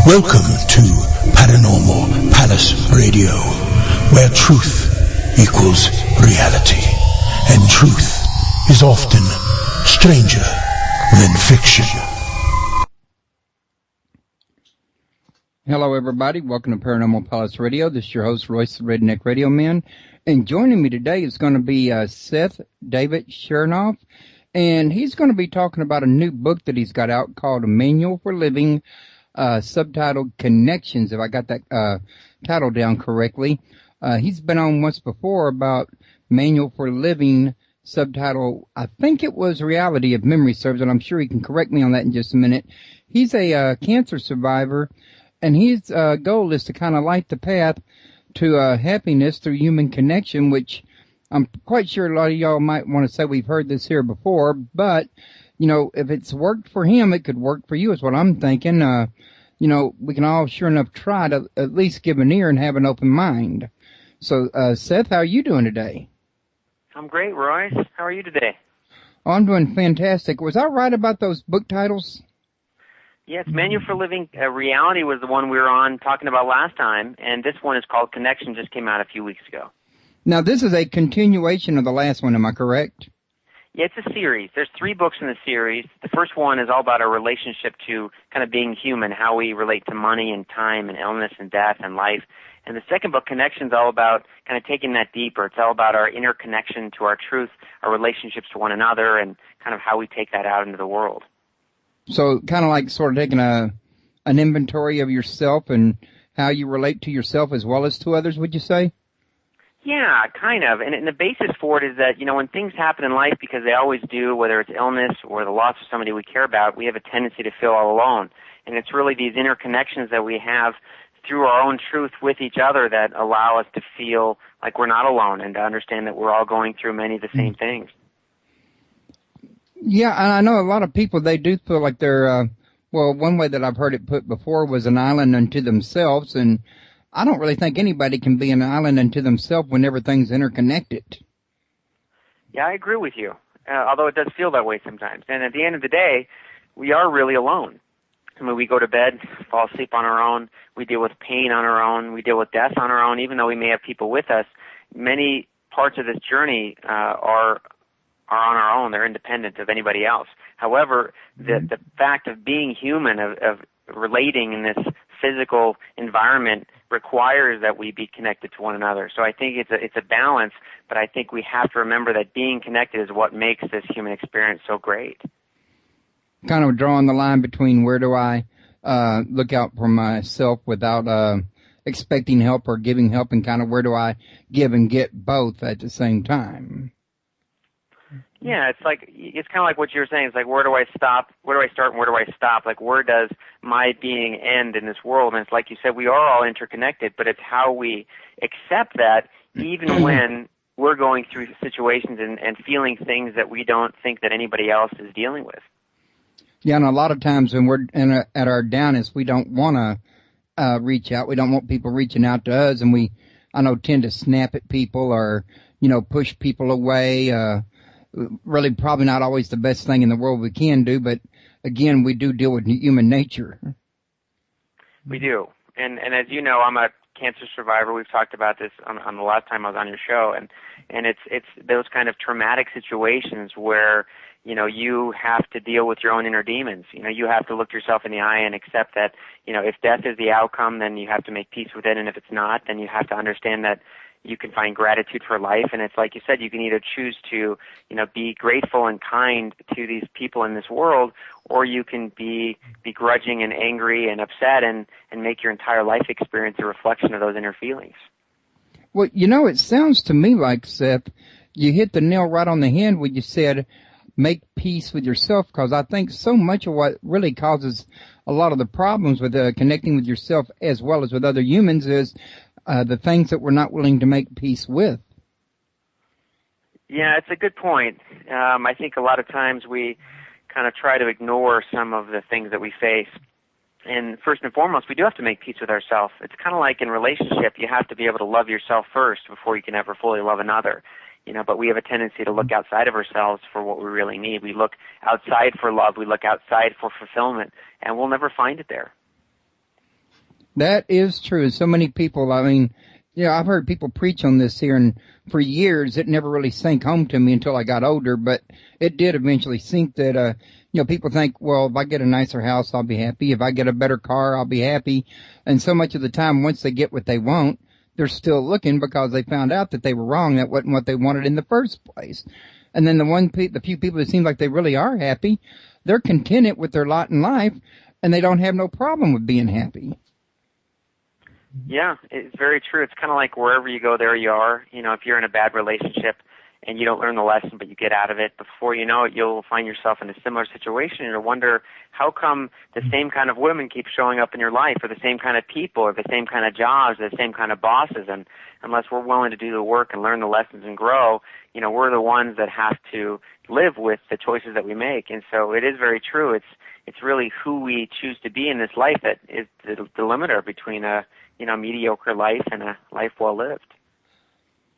Welcome to Paranormal Palace Radio, where truth equals reality, and truth is often stranger than fiction. Hello, everybody. Welcome to Paranormal Palace Radio. This is your host, Royce, the Redneck Radio Man. And joining me today is going to be Seth David Chernoff. And he's going to be talking about a new book that he's got out called A Manual for Living, subtitled Connections, if I got that title down correctly. He's been on once before about Manual for Living, subtitle, I think it was Reality if Memory Serves, and I'm sure he can correct me on that in just a minute. He's a cancer survivor, and his goal is to kind of light the path to happiness through human connection, which I'm quite sure a lot of y'all might want to say we've heard this here before, but, you know, if it's worked for him, it could work for you is what I'm thinking. You know, we can all sure enough try to at least give an ear and have an open mind. So, Seth, how are you doing today? I'm great, Royce. How are you today? Oh, I'm doing fantastic. Was I right about those book titles? Yes, Manual for Living Reality was the one we were on talking about last time, and this one is called Connection, just came out a few weeks ago. Now, this is a continuation of the last one, am I correct? Yeah, it's a series. There's 3 books in the series. The first one is all about our relationship to kind of being human, how we relate to money and time and illness and death and life. And the second book, Connection, is all about kind of taking that deeper. It's all about our inner connection to our truth, our relationships to one another, and kind of how we take that out into the world. So kind of like sort of taking an inventory of yourself and how you relate to yourself as well as to others, would you say? Yeah, kind of. And the basis for it is that, you know, when things happen in life, because they always do, whether it's illness or the loss of somebody we care about, we have a tendency to feel all alone. And it's really these interconnections that we have through our own truth with each other that allow us to feel like we're not alone and to understand that we're all going through many of the same things. Yeah, and I know a lot of people, they do feel like they're, well, one way that I've heard it put before was an island unto themselves, and I don't really think anybody can be an island unto themselves when everything's interconnected. Yeah, I agree with you, although it does feel that way sometimes. And at the end of the day, we are really alone. I mean, we go to bed, fall asleep on our own, we deal with pain on our own, we deal with death on our own, even though we may have people with us. Many parts of this journey are on our own. They're independent of anybody else. However, the fact of being human, of relating in this physical environment requires that we be connected to one another. So I think it's a balance, but I think we have to remember that being connected is what makes this human experience so great. Kind of drawing the line between where do I look out for myself without expecting help or giving help, and kind of where do I give and get both at the same time. Yeah, it's kind of like what you were saying. It's like, where do I stop? Where do I start and where do I stop? Like, where does my being end in this world? And it's like you said, we are all interconnected, but it's how we accept that even when we're going through situations and feeling things that we don't think that anybody else is dealing with. Yeah, and a lot of times when we're at our downest, we don't want to reach out. We don't want people reaching out to us, and we, I know, tend to snap at people or, you know, push people away. Really probably not always the best thing in the world we can do, but again, we do deal with human nature. We do. And as you know, I'm a cancer survivor. We've talked about this on the last time I was on your show, and it's those kind of traumatic situations where, you know, you have to deal with your own inner demons. You know, you have to look yourself in the eye and accept that, you know, if death is the outcome, then you have to make peace with it, and if it's not, then you have to understand that you can find gratitude for life. And it's like you said, you can either choose to, you know, be grateful and kind to these people in this world, or you can be begrudging and angry and upset and make your entire life experience a reflection of those inner feelings. Well, you know, it sounds to me like, Seth, you hit the nail right on the head when you said make peace with yourself, because I think so much of what really causes a lot of the problems with connecting with yourself as well as with other humans is the things that we're not willing to make peace with. Yeah, it's a good point. I think a lot of times we kind of try to ignore some of the things that we face. And first and foremost, we do have to make peace with ourselves. It's kind of like in relationship, you have to be able to love yourself first before you can ever fully love another. You know, but we have a tendency to look outside of ourselves for what we really need. We look outside for love. We look outside for fulfillment, and we'll never find it there. That is true. So many people, I mean, I've heard people preach on this here, and for years it never really sank home to me until I got older, but it did eventually sink that, people think, well, if I get a nicer house, I'll be happy. If I get a better car, I'll be happy. And so much of the time, once they get what they want, they're still looking because they found out that they were wrong. That wasn't what they wanted in the first place. And then the few people that seem like they really are happy, they're contented with their lot in life, and they don't have no problem with being happy. Yeah, it's very true. It's kind of like wherever you go, there you are. If you're in a bad relationship and you don't learn the lesson, but you get out of it, before you know it, you'll find yourself in a similar situation, and you'll wonder, how come the same kind of women keep showing up in your life, or the same kind of people, or the same kind of jobs, or the same kind of bosses? And unless we're willing to do the work and learn the lessons and grow, we're the ones that have to live with the choices that we make. And so it is very true. It's really who we choose to be in this life that is the limiter between a mediocre life and a life well lived.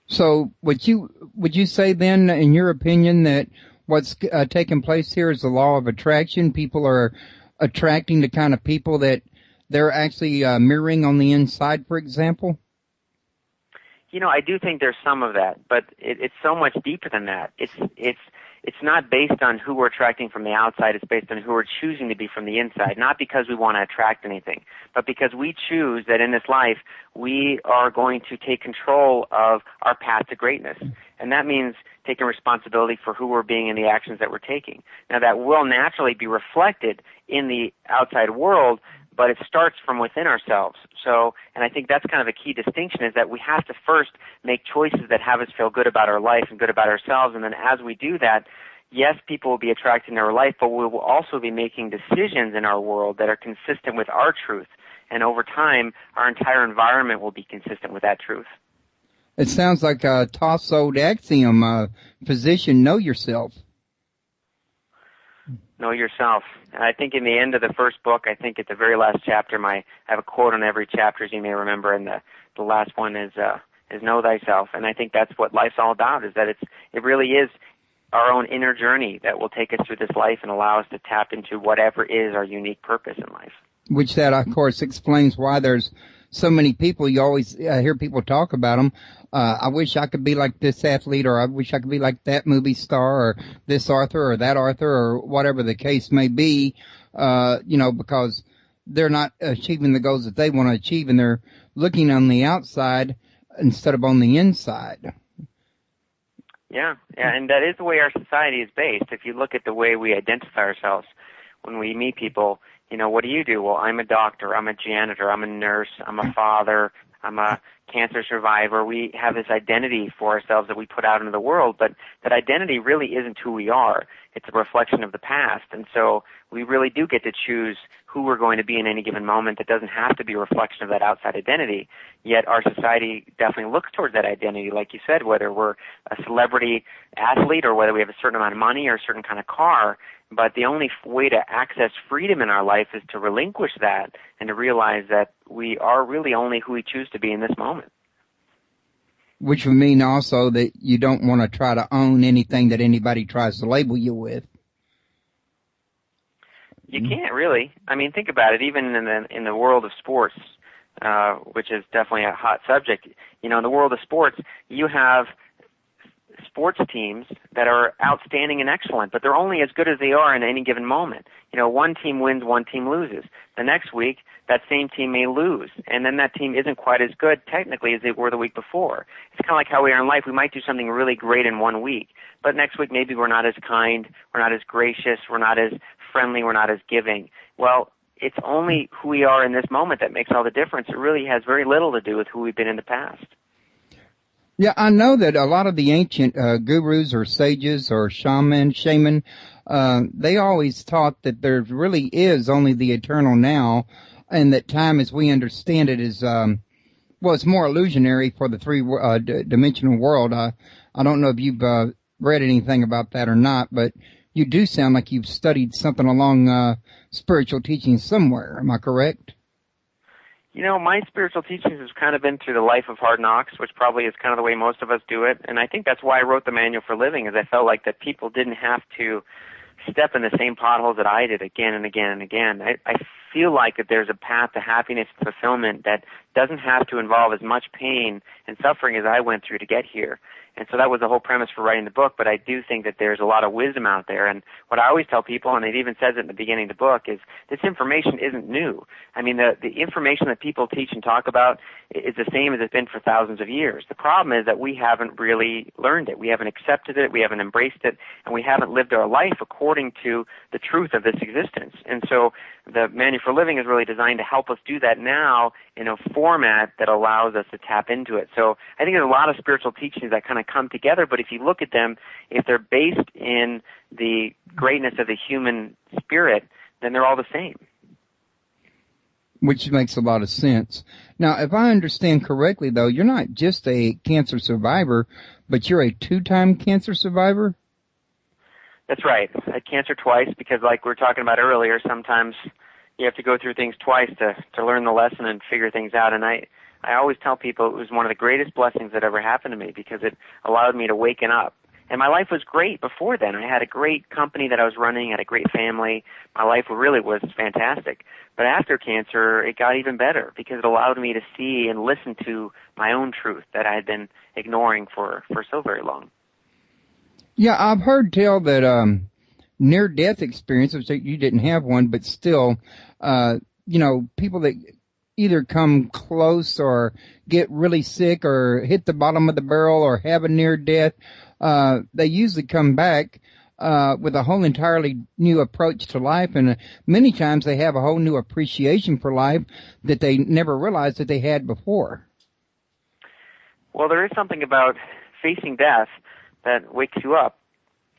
So would you say then, in your opinion, that what's taking place here is the law of attraction? People are attracting the kind of people that they're actually mirroring on the inside, for example? I do think there's some of that, but it's so much deeper than that. It's not based on who we're attracting from the outside. It's based on who we're choosing to be from the inside, not because we want to attract anything, but because we choose that in this life we are going to take control of our path to greatness. And that means taking responsibility for who we're being and the actions that we're taking. Now, that will naturally be reflected in the outside world, but it starts from within ourselves. So, and I think that's kind of a key distinction, is that we have to first make choices that have us feel good about our life and good about ourselves. And then as we do that, yes, people will be attracted in our life, but we will also be making decisions in our world that are consistent with our truth. And over time, our entire environment will be consistent with that truth. It sounds like a toss-old axiom, physician, know yourself. Know yourself. And I think in the end of the first book, I think at the very last chapter, I have a quote on every chapter, as you may remember, and the last one is know thyself. And I think that's what life's all about, is that it really is our own inner journey that will take us through this life and allow us to tap into whatever is our unique purpose in life. Which that, of course, explains why there's so many people. You always hear people talk about them. I wish I could be like this athlete, or I wish I could be like that movie star, or this author, or that author, or whatever the case may be, because they're not achieving the goals that they want to achieve, and they're looking on the outside instead of on the inside. Yeah, and that is the way our society is based. If you look at the way we identify ourselves when we meet people, what do you do? Well, I'm a doctor, I'm a janitor, I'm a nurse, I'm a father, I'm a cancer survivor. We have this identity for ourselves that we put out into the world, but that identity really isn't who we are. It's a reflection of the past. And so we really do get to choose who we're going to be in any given moment. That doesn't have to be a reflection of that outside identity. Yet our society definitely looks towards that identity, like you said, whether we're a celebrity athlete or whether we have a certain amount of money or a certain kind of car. But the only way to access freedom in our life is to relinquish that and to realize that we are really only who we choose to be in this moment. Which would mean also that you don't want to try to own anything that anybody tries to label you with. You can't really. I mean, think about it. Even in the world of sports, which is definitely a hot subject, in the world of sports, you have sports teams that are outstanding and excellent, but they're only as good as they are in any given moment. One team wins, one team loses. The next week, that same team may lose, and then that team isn't quite as good technically as they were the week before. It's kind of like how we are in life. We might do something really great in 1 week, but next week maybe we're not as kind, we're not as gracious, we're not as friendly, we're not as giving. Well, it's only who we are in this moment that makes all the difference. It really has very little to do with who we've been in the past. Yeah, I know that a lot of the ancient gurus or sages or shaman, they always taught that there really is only the eternal now, and that time as we understand it is, it's more illusionary for the three-dimensional world. I don't know if you've read anything about that or not, but you do sound like you've studied something along spiritual teachings somewhere. Am I correct? My spiritual teachings has kind of been through the life of hard knocks, which probably is kind of the way most of us do it. And I think that's why I wrote the Manual for Living, is I felt like that people didn't have to step in the same potholes that I did again and again and again. I feel like that there's a path to happiness and fulfillment that doesn't have to involve as much pain and suffering as I went through to get here. And so that was the whole premise for writing the book, but I do think that there's a lot of wisdom out there. And what I always tell people, and it even says it in the beginning of the book, is this information isn't new. I mean, the information that people teach and talk about is the same as it's been for thousands of years. The problem is that we haven't really learned it. We haven't accepted it. We haven't embraced it. And we haven't lived our life according to the truth of this existence. And so the Manual for Living is really designed to help us do that now in a format that allows us to tap into it. So I think there's a lot of spiritual teachings that kind of come together, but if you look at them, if they're based in the greatness of the human spirit, then they're all the same. Which makes a lot of sense. Now, if I understand correctly, though, you're not just a cancer survivor, but you're a 2-time cancer survivor? That's right. I had cancer twice because, like we were talking about earlier, sometimes you have to go through things twice to learn the lesson and figure things out. And I always tell people it was one of the greatest blessings that ever happened to me because it allowed me to waken up. And my life was great before then. I had a great company that I was running, I had a great family. My life really was fantastic. But after cancer, it got even better because it allowed me to see and listen to my own truth that I had been ignoring for so very long. Yeah, I've heard tell that near-death experiences, you didn't have one, but still, people that either come close or get really sick or hit the bottom of the barrel or have a near-death, they usually come back with a whole entirely new approach to life, and many times they have a whole new appreciation for life that they never realized that they had before. Well, there is something about facing death that wakes you up.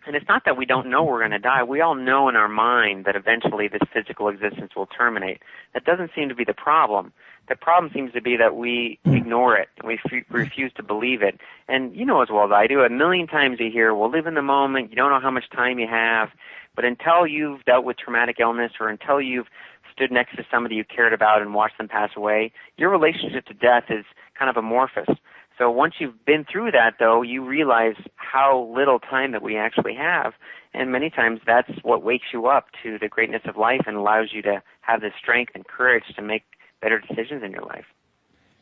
And it's not that we don't know we're going to die. We all know in our mind that eventually this physical existence will terminate. That doesn't seem to be the problem. The problem seems to be that we ignore it, and we refuse to believe it. And you know as well as I do, 1,000,000 times you hear, well, live in the moment, you don't know how much time you have. But until you've dealt with traumatic illness or until you've stood next to somebody you cared about and watched them pass away, your relationship to death is kind of amorphous. So once you've been through that, though, you realize how little time that we actually have. And many times that's what wakes you up to the greatness of life and allows you to have the strength and courage to make better decisions in your life.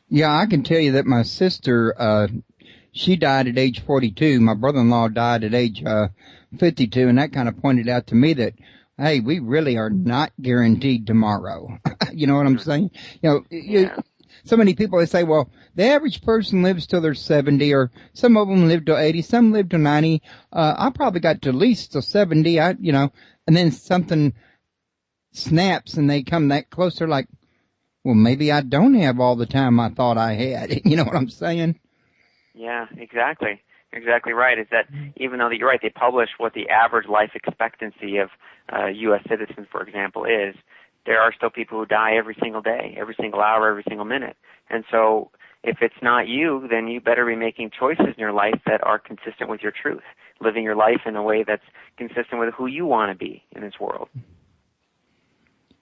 Yeah, I can tell you that my sister, she died at age 42. My brother-in-law died at age 52, and that kind of pointed out to me that, hey, we really are not guaranteed tomorrow. You know what I'm saying? So many people, they say, well, the average person lives till they're 70, or some of them live till 80, some live till 90. I probably got to at least till 70, and then something snaps and they come that close. They're like, well, maybe I don't have all the time I thought I had. You know what I'm saying? Yeah, exactly. Exactly right. Is that even though you're right, they publish what the average life expectancy of U.S. citizens, for example, is, there are still people who die every single day, every single hour, every single minute. And so if it's not you, then you better be making choices in your life that are consistent with your truth, living your life in a way that's consistent with who you want to be in this world.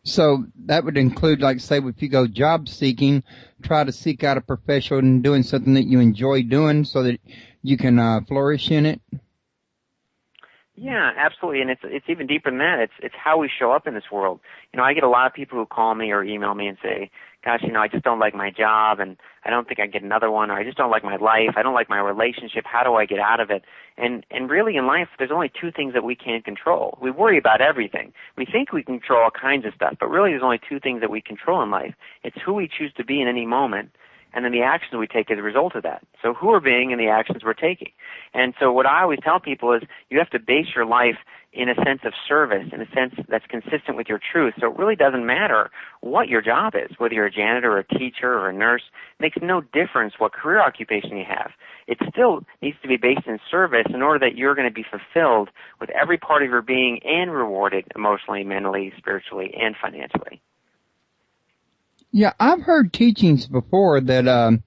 So that would include, like, say, if you go job seeking, try to seek out a profession and doing something that you enjoy doing so that you can flourish in it. Yeah, absolutely, and it's even deeper than that. It's how we show up in this world. I get a lot of people who call me or email me and say, gosh, I just don't like my job, and I don't think I get another one, or I just don't like my life, I don't like my relationship, how do I get out of it? And really in life, there's only 2 things that we can't control. We worry about everything. We think we control all kinds of stuff, but really there's only 2 things that we control in life. It's who we choose to be in any moment, and then the actions we take as a result of that. So who we're being and the actions we're taking. And so what I always tell people is you have to base your life in a sense of service, in a sense that's consistent with your truth. So it really doesn't matter what your job is, whether you're a janitor or a teacher or a nurse. It makes no difference what career occupation you have. It still needs to be based in service in order that you're going to be fulfilled with every part of your being and rewarded emotionally, mentally, spiritually, and financially. Yeah, I've heard teachings before that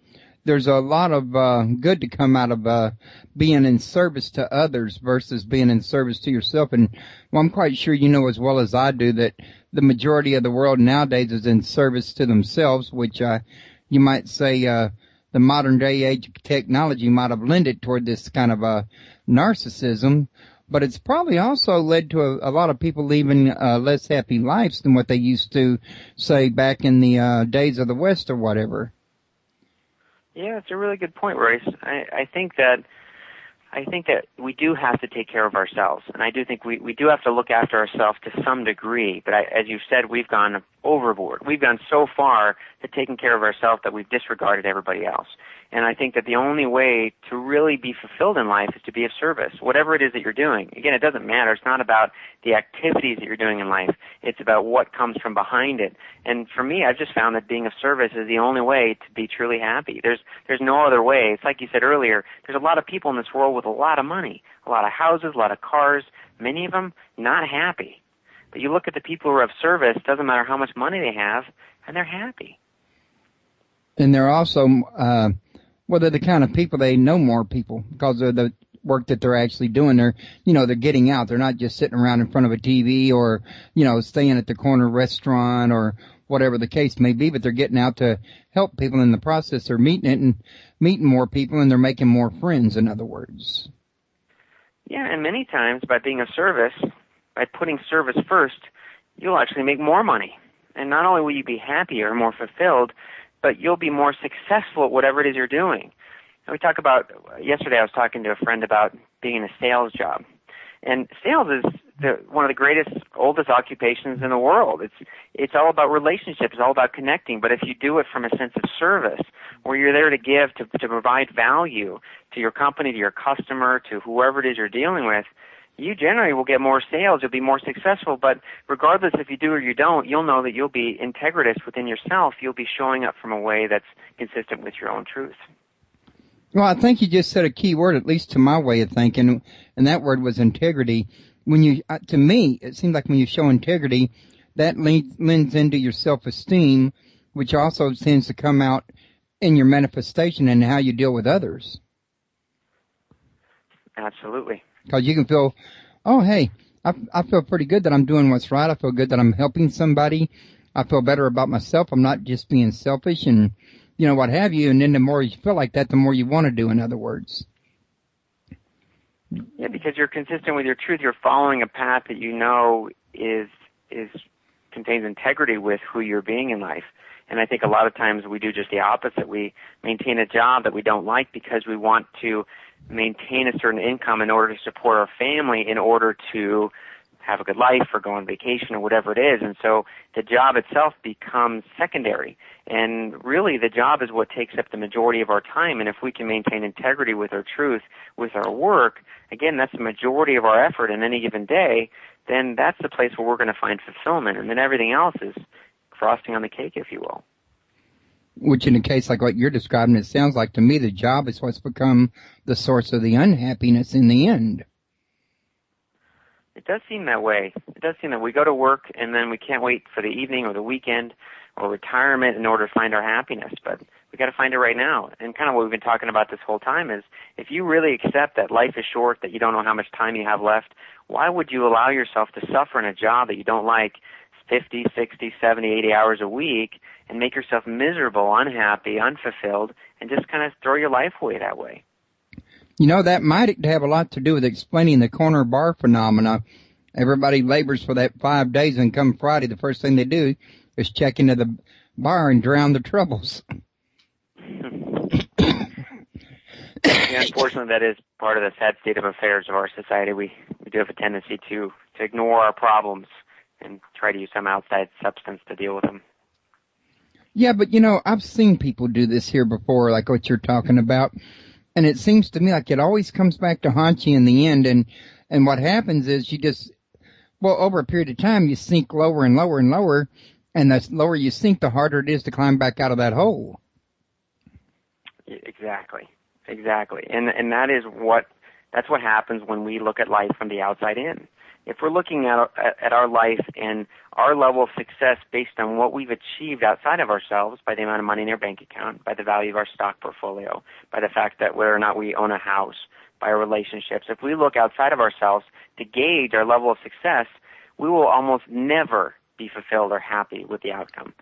there's a lot of good to come out of being in service to others versus being in service to yourself. And well, I'm quite sure you know as well as I do that the majority of the world nowadays is in service to themselves, which you might say the modern day age of technology might have lended toward this kind of narcissism. but it's probably also led to a lot of people living less happy lives than what they used to, say, back in the days of the West or whatever. Yeah, it's a really good point, Royce. I think that we do have to take care of ourselves, and I do think we do have to look after ourselves to some degree. But as you've said, we've gone overboard. We've gone so far to taking care of ourselves that we've disregarded everybody else. And I think that the only way to really be fulfilled in life is to be of service, whatever it is that you're doing. Again, it doesn't matter. It's not about the activities that you're doing in life. It's about what comes from behind it. And for me, I've just found that being of service is the only way to be truly happy. There's no other way. It's like you said earlier, there's a lot of people in this world with a lot of money, a lot of houses, a lot of cars, many of them not happy. But you look at the people who are of service, doesn't matter how much money they have, and they're happy. And they're also, they're the kind of people, they know more people because of the work that they're actually doing. They're getting out. They're not just sitting around in front of a TV or, staying at the corner restaurant or whatever the case may be, but they're getting out to help people in the process. They're meeting more people, and they're making more friends, in other words. Yeah, and many times by being of service, by putting service first, you'll actually make more money. And not only will you be happier, more fulfilled, but you'll be more successful at whatever it is you're doing. And we talk about, yesterday I was talking to a friend about being in a sales job. And sales is one of the greatest, oldest occupations in the world. It's all about relationships. It's all about connecting. But if you do it from a sense of service, where you're there to give, to provide value to your company, to your customer, to whoever it is you're dealing with, you generally will get more sales. You'll be more successful. But regardless if you do or you don't, you'll know that you'll be integritous within yourself. You'll be showing up from a way that's consistent with your own truth. Well, I think you just said a key word, at least to my way of thinking, and that word was integrity. To me, it seems like when you show integrity, that lends into your self-esteem, which also tends to come out in your manifestation and how you deal with others. Absolutely. Because you can feel, oh, hey, I feel pretty good that I'm doing what's right. I feel good that I'm helping somebody. I feel better about myself. I'm not just being selfish and, what have you. And then the more you feel like that, the more you want to do, in other words. Yeah, because you're consistent with your truth. You're following a path that you know contains integrity with who you're being in life. And I think a lot of times we do just the opposite. We maintain a job that we don't like because we want to maintain a certain income in order to support our family, in order to have a good life or go on vacation or whatever it is. And so the job itself becomes secondary. And really the job is what takes up the majority of our time. And if we can maintain integrity with our truth, with our work, again, that's the majority of our effort in any given day, then that's the place where we're going to find fulfillment. And then everything else is frosting on the cake, if you will. Which in a case like what you're describing, it sounds like to me the job is what's become the source of the unhappiness in the end. It does seem that way. It does seem that we go to work and then we can't wait for the evening or the weekend or retirement in order to find our happiness. But we got to find it right now. And kind of what we've been talking about this whole time is if you really accept that life is short, that you don't know how much time you have left, why would you allow yourself to suffer in a job that you don't like 50, 60, 70, 80 hours a week and make yourself miserable, unhappy, unfulfilled, and just kind of throw your life away that way? That might have a lot to do with explaining the corner bar phenomena. Everybody labors for that 5 days, and come Friday, the first thing they do is check into the bar and drown their troubles. Yeah, unfortunately, that is part of the sad state of affairs of our society. We do have a tendency to ignore our problems and try to use some outside substance to deal with them. Yeah, but I've seen people do this here before, like what you're talking about. And it seems to me like it always comes back to haunt you in the end. And what happens is you just, over a period of time, you sink lower and lower and lower. And the lower you sink, the harder it is to climb back out of that hole. Exactly. And that's what happens when we look at life from the outside in. If we're looking at our life and our level of success based on what we've achieved outside of ourselves, by the amount of money in our bank account, by the value of our stock portfolio, by the fact that whether or not we own a house, by our relationships, if we look outside of ourselves to gauge our level of success, we will almost never be fulfilled or happy with the outcome.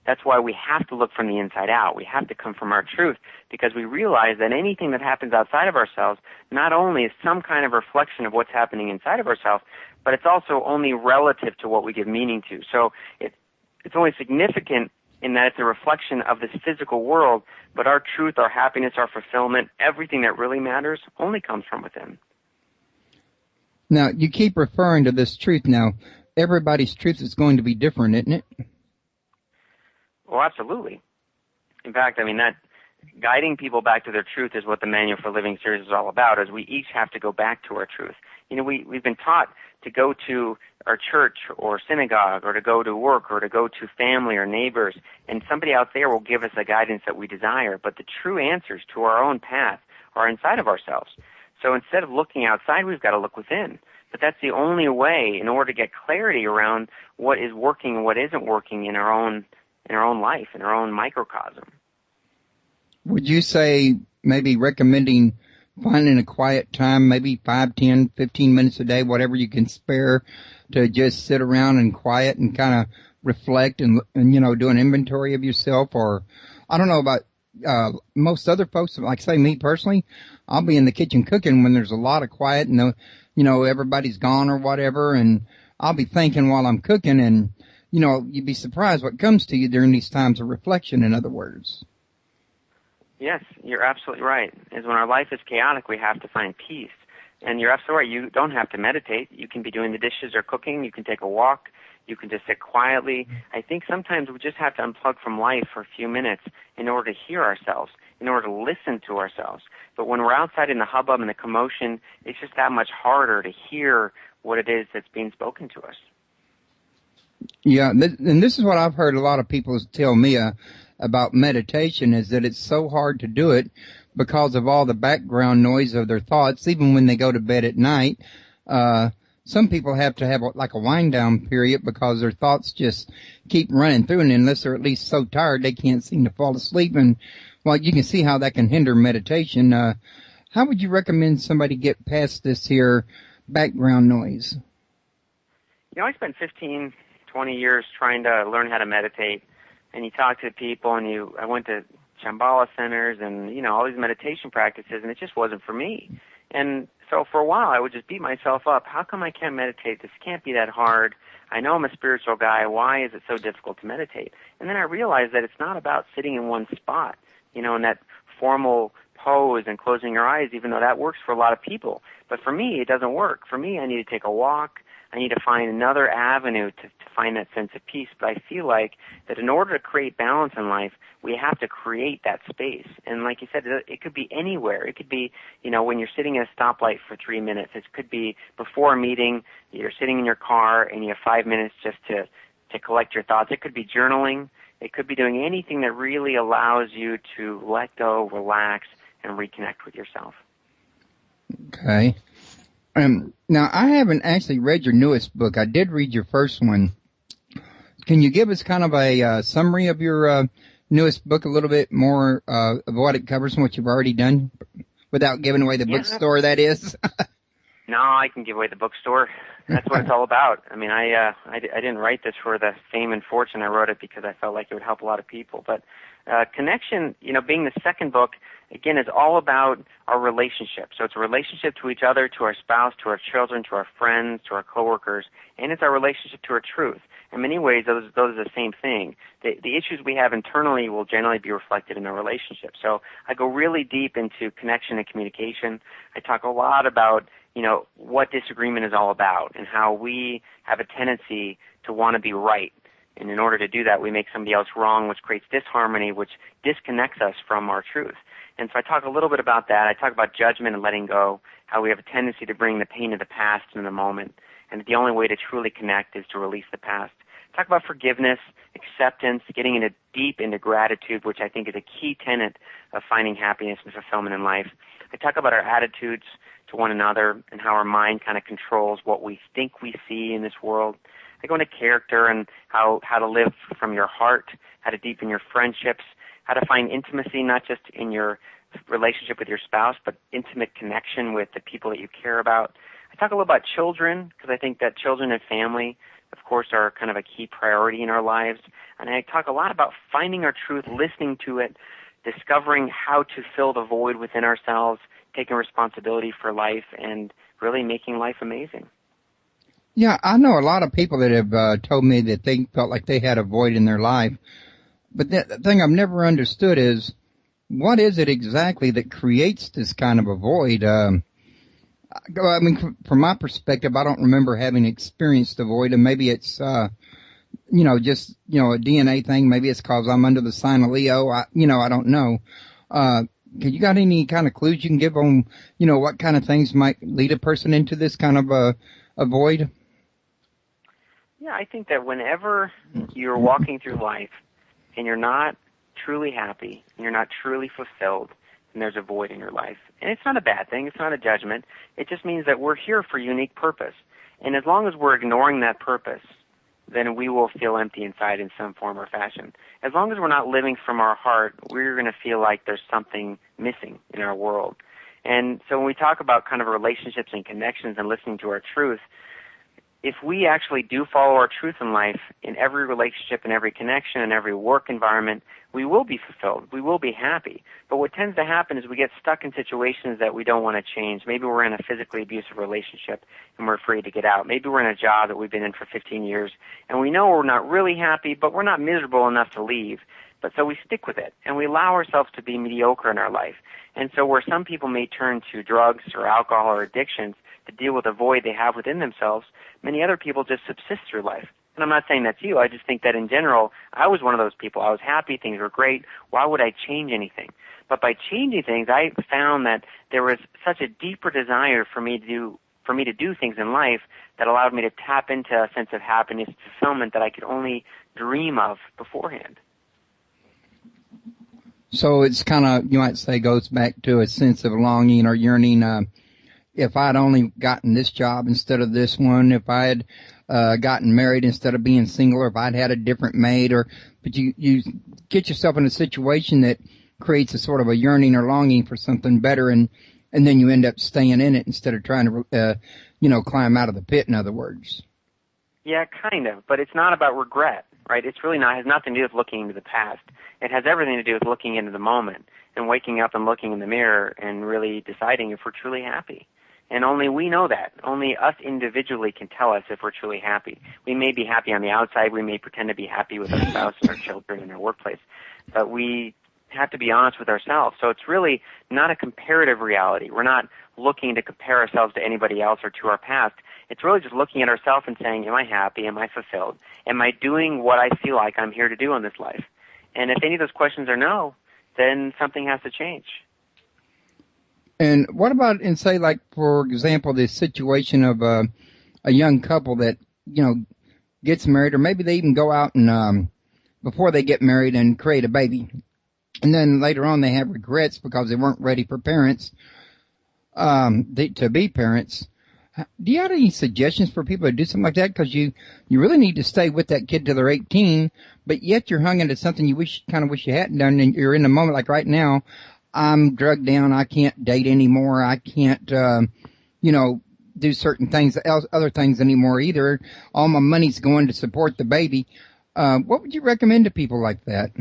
That's why we have to look from the inside out. We have to come from our truth, because we realize that anything that happens outside of ourselves not only is some kind of reflection of what's happening inside of ourselves, but it's also only relative to what we give meaning to. So it's only significant in that it's a reflection of this physical world, but our truth, our happiness, our fulfillment, everything that really matters only comes from within. Now, you keep referring to this truth. Now, everybody's truth is going to be different, isn't it? Well, absolutely. In fact, I mean, that guiding people back to their truth is what the Manual for Living series is all about, is we each have to go back to our truth. You know, we've been taught to go to our church or synagogue, or to go to work, or to go to family or neighbors, and somebody out there will give us the guidance that we desire. But the true answers to our own path are inside of ourselves. So instead of looking outside, we've got to look within. But that's the only way in order to get clarity around what is working and what isn't working in our own life, in our own microcosm. Would you say maybe recommending finding a quiet time, maybe 5, 10, 15 minutes a day, whatever you can spare, to just sit around and quiet and kind of reflect and do an inventory of yourself? Or I don't know about most other folks, like say me personally, I'll be in the kitchen cooking when there's a lot of quiet and everybody's gone or whatever, and I'll be thinking while I'm cooking, and you'd be surprised what comes to you during these times of reflection, in other words. Yes, you're absolutely right. Is when our life is chaotic, we have to find peace. And you're absolutely right. You don't have to meditate. You can be doing the dishes or cooking. You can take a walk. You can just sit quietly. I think sometimes we just have to unplug from life for a few minutes in order to hear ourselves, in order to listen to ourselves. But when we're outside in the hubbub and the commotion, it's just that much harder to hear what it is that's being spoken to us. Yeah, and this is what I've heard a lot of people tell me about meditation, is that it's so hard to do it because of all the background noise of their thoughts, even when they go to bed at night. Some people have to have like a wind down period because their thoughts just keep running through, and unless they're at least so tired they can't seem to fall asleep. And well, you can see how that can hinder meditation. How would you recommend somebody get past this here background noise? I spent 15, 20 years trying to learn how to meditate, and you talk to people, and I went to Shambhala centers and, all these meditation practices, and it just wasn't for me. And so for a while I would just beat myself up. How come I can't meditate? This can't be that hard. I know I'm a spiritual guy. Why is it so difficult to meditate? And then I realized that it's not about sitting in one spot, in that formal pose and closing your eyes, even though that works for a lot of people. But for me, it doesn't work. For me, I need to take a walk. I need to find another avenue to find that sense of peace. But I feel like that in order to create balance in life, we have to create that space. And like you said, it could be anywhere. It could be, when you're sitting at a stoplight for 3 minutes. It could be before a meeting, you're sitting in your car and you have 5 minutes just to collect your thoughts. It could be journaling. It could be doing anything that really allows you to let go, relax, and reconnect with yourself. Okay. Now, I haven't actually read your newest book. I did read your first one. Can you give us kind of a summary of your newest book, a little bit more of what it covers and what you've already done, without giving away the bookstore, that is? No, I can give away the bookstore. That's what it's all about. I mean, I didn't write this for the fame and fortune. I wrote it because I felt like it would help a lot of people. But Connection, being the second book, again, is all about our relationship. So it's a relationship to each other, to our spouse, to our children, to our friends, to our coworkers, and it's our relationship to our truth. In many ways, those are the same thing. The issues we have internally will generally be reflected in our relationship. So I go really deep into connection and communication. I talk a lot about, what disagreement is all about and how we have a tendency to want to be right. And in order to do that, we make somebody else wrong, which creates disharmony, which disconnects us from our truth. And so I talk a little bit about that. I talk about judgment and letting go, how we have a tendency to bring the pain of the past into the moment, and that the only way to truly connect is to release the past. I talk about forgiveness, acceptance, getting deep into gratitude, which I think is a key tenet of finding happiness and fulfillment in life. I talk about our attitudes to one another and how our mind kind of controls what we think we see in this world. I go into character and how to live from your heart, how to deepen your friendships, how to find intimacy not just in your relationship with your spouse, but intimate connection with the people that you care about. I talk a little about children, because I think that children and family, of course, are kind of a key priority in our lives. And I talk a lot about finding our truth, listening to it, discovering how to fill the void within ourselves, taking responsibility for life, and really making life amazing. Yeah, I know a lot of people that have told me that they felt like they had a void in their life. But the thing I've never understood is, what is it exactly that creates this kind of a void? I mean, from my perspective, I don't remember having experienced a void, and maybe it's, just, a DNA thing. Maybe it's because I'm under the sign of Leo. I don't know. You got any kind of clues you can give on, what kind of things might lead a person into this kind of a void? Yeah, I think that whenever you're walking through life and you're not truly happy and you're not truly fulfilled, then there's a void in your life. And it's not a bad thing. It's not a judgment. It just means that we're here for a unique purpose. And as long as we're ignoring that purpose, then we will feel empty inside in some form or fashion. As long as we're not living from our heart, we're going to feel like there's something missing in our world. And so when we talk about kind of relationships and connections and listening to our truth, if we actually do follow our truth in life, in every relationship, in every connection, in every work environment, we will be fulfilled. We will be happy. But what tends to happen is we get stuck in situations that we don't want to change. Maybe we're in a physically abusive relationship and we're afraid to get out. Maybe we're in a job that we've been in for 15 years and we know we're not really happy, but we're not miserable enough to leave. But so we stick with it and we allow ourselves to be mediocre in our life. And so where some people may turn to drugs or alcohol or addictions to deal with a void they have within themselves, many other people just subsist through life. And I'm not saying that's you. I just think that in general, I was one of those people. I was happy. Things were great. Why would I change anything? But by changing things, I found that there was such a deeper desire for me to do things in life that allowed me to tap into a sense of happiness and fulfillment that I could only dream of beforehand. So it's kind of, you might say, goes back to a sense of longing or yearning. If I'd only gotten this job instead of this one, if I had gotten married instead of being single, or if I'd had a different mate, but you get yourself in a situation that creates a sort of a yearning or longing for something better, and then you end up staying in it instead of trying to, climb out of the pit, in other words. Yeah, kind of, but it's not about regret, right? It's really not, it has nothing to do with looking into the past. It has everything to do with looking into the moment and waking up and looking in the mirror and really deciding if we're truly happy. And only we know that. Only us individually can tell us if we're truly happy. We may be happy on the outside. We may pretend to be happy with our spouse and our children and our workplace. But we have to be honest with ourselves. So it's really not a comparative reality. We're not looking to compare ourselves to anybody else or to our past. It's really just looking at ourselves and saying, am I happy? Am I fulfilled? Am I doing what I feel like I'm here to do in this life? And if any of those questions are no, then something has to change. And what about, and say, like, for example, this situation of a young couple that, gets married, or maybe they even go out and, before they get married, and create a baby. And then later on they have regrets because they weren't ready for parents, to be parents. Do you have any suggestions for people to do something like that? Because you really need to stay with that kid till they're 18, but yet you're hung into something you kind of wish you hadn't done, and you're in the moment, like right now. I'm drugged down. I can't date anymore. I can't, do certain things, other things anymore either. All my money's going to support the baby. What would you recommend to people like that?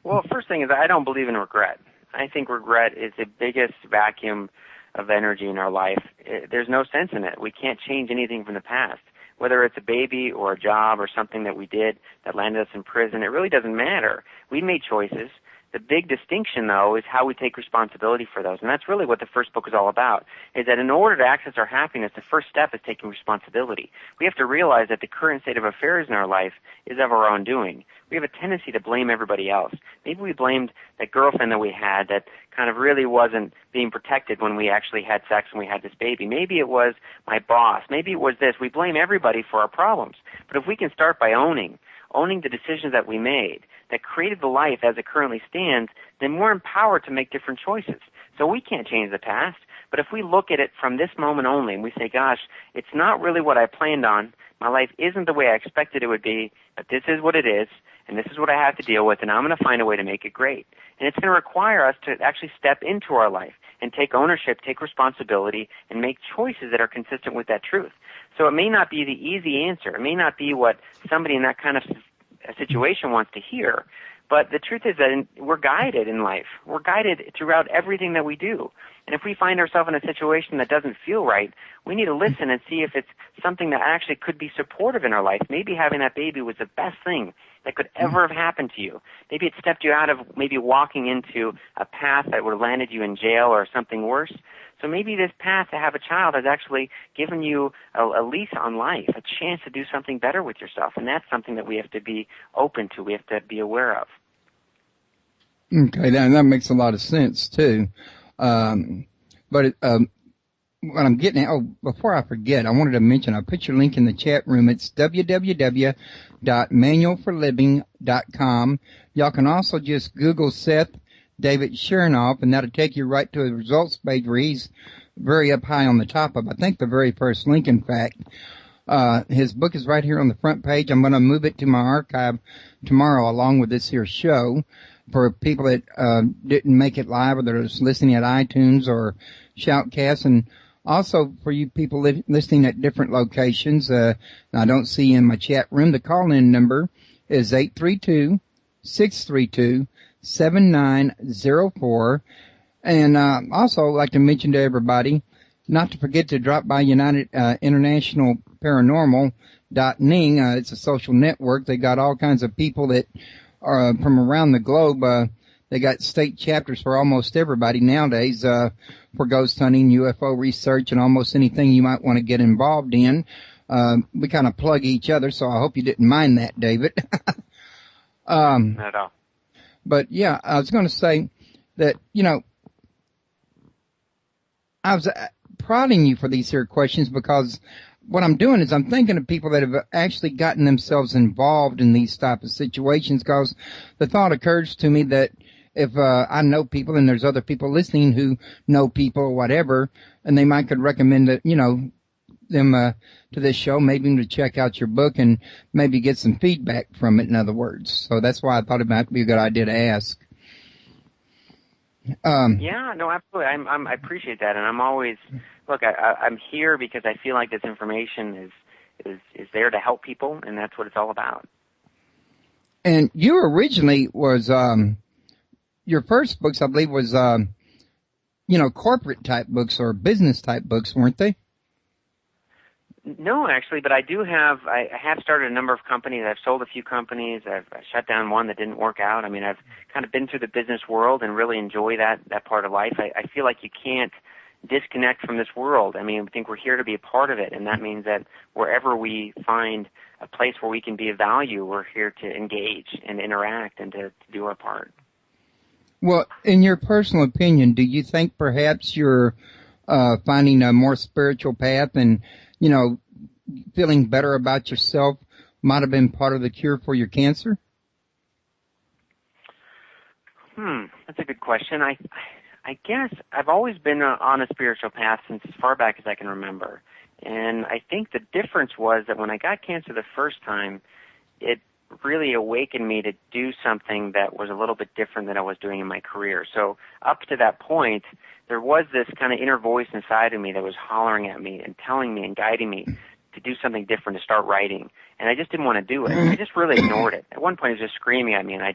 Well, first thing is I don't believe in regret. I think regret is the biggest vacuum of energy in our life. There's no sense in it. We can't change anything from the past. Whether it's a baby or a job or something that we did that landed us in prison, it really doesn't matter. We made choices. The big distinction, though, is how we take responsibility for those. And that's really what the first book is all about, is that in order to access our happiness, the first step is taking responsibility. We have to realize that the current state of affairs in our life is of our own doing. We have a tendency to blame everybody else. Maybe we blamed that girlfriend that we had that kind of really wasn't being protected when we actually had sex and we had this baby. Maybe it was my boss. Maybe it was this. We blame everybody for our problems. But if we can start by owning the decisions that we made that created the life as it currently stands, then we're empowered to make different choices. So we can't change the past, but if we look at it from this moment only and we say, gosh, it's not really what I planned on, my life isn't the way I expected it would be, but this is what it is, and this is what I have to deal with, and I'm going to find a way to make it great. And it's going to require us to actually step into our life and take ownership, take responsibility, and make choices that are consistent with that truth. So it may not be the easy answer. It may not be what somebody in that kind of situation wants to hear. But the truth is that we're guided in life. We're guided throughout everything that we do. And if we find ourselves in a situation that doesn't feel right, we need to listen and see if it's something that actually could be supportive in our life. Maybe having that baby was the best thing that could ever have happened to you. Maybe it stepped you out of maybe walking into a path that would have landed you in jail or something worse. So maybe this path to have a child has actually given you a lease on life, a chance to do something better with yourself. And that's something that we have to be open to. We have to be aware of. Okay, that makes a lot of sense, too. But what I'm getting at, before I forget, I wanted to mention, I put your link in the chat room. It's www.manualforliving.com. Y'all can also just Google Seth David Chernoff, and that'll take you right to the results page where he's very up high on the top of, I think, the very first link, in fact. His book is right here on the front page. I'm going to move it to my archive tomorrow along with this here show for people that didn't make it live or that are listening at iTunes or Shoutcast, and also for you people listening at different locations. I don't see in my chat room. The call-in number is 832-632-7904. And also I'd like to mention to everybody not to forget to drop by United International Paranormal.ning. It's a social network. They got all kinds of people that are from around the globe. They got state chapters for almost everybody nowadays, for ghost hunting, UFO research, and almost anything you might want to get involved in. We kind of plug each other, so I hope you didn't mind that, David. Not at all. But yeah, I was going to say that, I was prodding you for these here questions because what I'm doing is I'm thinking of people that have actually gotten themselves involved in these type of situations, because the thought occurs to me that if I know people and there's other people listening who know people or whatever, and they might could recommend that, them to this show, maybe to check out your book and maybe get some feedback from it, in other words. So that's why I thought it might be a good idea to ask. Yeah, no, absolutely. I appreciate that, and I'm always I'm here because I feel like this information is there to help people, and that's what it's all about. And you originally was your first books, I believe, was corporate type books or business type books, weren't they? No, actually, but I have started a number of companies. I've sold a few companies. I've shut down one that didn't work out. I mean, I've kind of been through the business world and really enjoy that part of life. I feel like you can't disconnect from this world. I mean, I think we're here to be a part of it, and that means that wherever we find a place where we can be of value, we're here to engage and interact and to do our part. Well, in your personal opinion, do you think perhaps you're finding a more spiritual path and feeling better about yourself might have been part of the cure for your cancer? That's a good question. I guess I've always been on a spiritual path since as far back as I can remember. And I think the difference was that when I got cancer the first time, it really awakened me to do something that was a little bit different than I was doing in my career. So up to that point, there was this kind of inner voice inside of me that was hollering at me and telling me and guiding me to do something different, to start writing. And I just didn't want to do it. I just really ignored it. At one point, it was just screaming at me, and I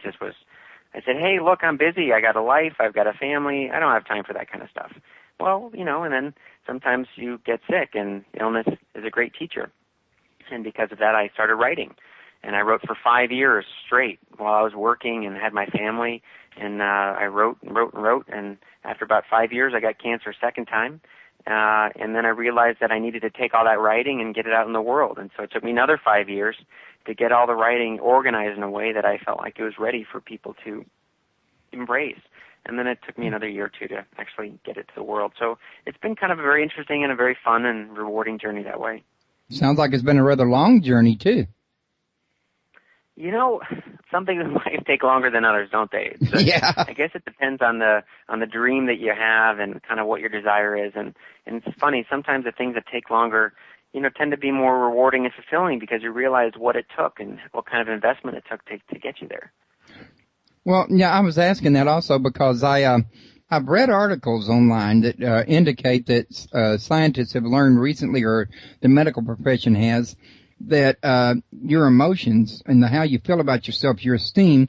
said, hey, look, I'm busy. I got a life. I've got a family. I don't have time for that kind of stuff. Well, and then sometimes you get sick, and illness is a great teacher. And because of that, I started writing. And I wrote for 5 years straight while I was working and had my family. And I wrote and wrote and wrote. And after about 5 years, I got cancer a second time. And then I realized that I needed to take all that writing and get it out in the world. And so it took me another 5 years to get all the writing organized in a way that I felt like it was ready for people to embrace. And then it took me another year or two to actually get it to the world. So it's been kind of a very interesting and a very fun and rewarding journey that way. Sounds like it's been a rather long journey, too. Some things in life take longer than others, don't they? So yeah. I guess it depends on the dream that you have and kind of what your desire is. And it's funny, sometimes the things that take longer tend to be more rewarding and fulfilling because you realize what it took and what kind of investment it took to get you there. Well, yeah, I was asking that also because I've read articles online that indicate that scientists have learned recently, or the medical profession has, that your emotions and how you feel about yourself, your esteem,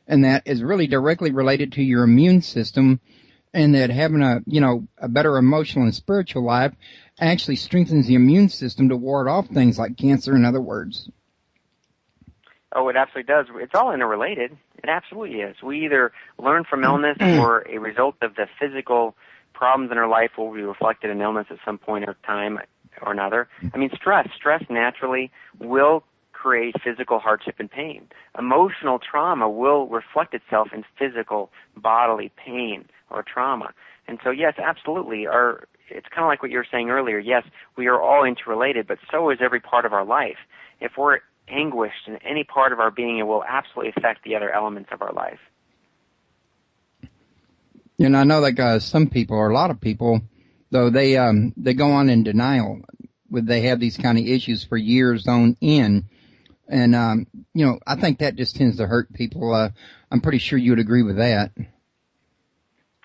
and that is really directly related to your immune system, and that having a better emotional and spiritual life actually strengthens the immune system to ward off things like cancer, in other words. Oh, it absolutely does. It's all interrelated. It absolutely is. We either learn from illness or a result of the physical problems in our life will be reflected in illness at some point or time or another. I mean, stress naturally will create physical hardship and pain. Emotional trauma will reflect itself in physical bodily pain or trauma. And so, yes, absolutely. It's kind of like what you were saying earlier. Yes, we are all interrelated, but so is every part of our life. If we're anguished in any part of our being, it will absolutely affect the other elements of our life. I know like some people, or a lot of people, though, they go on in denial. They have these kind of issues for years on end. And, I think that just tends to hurt people. I'm pretty sure you would agree with that.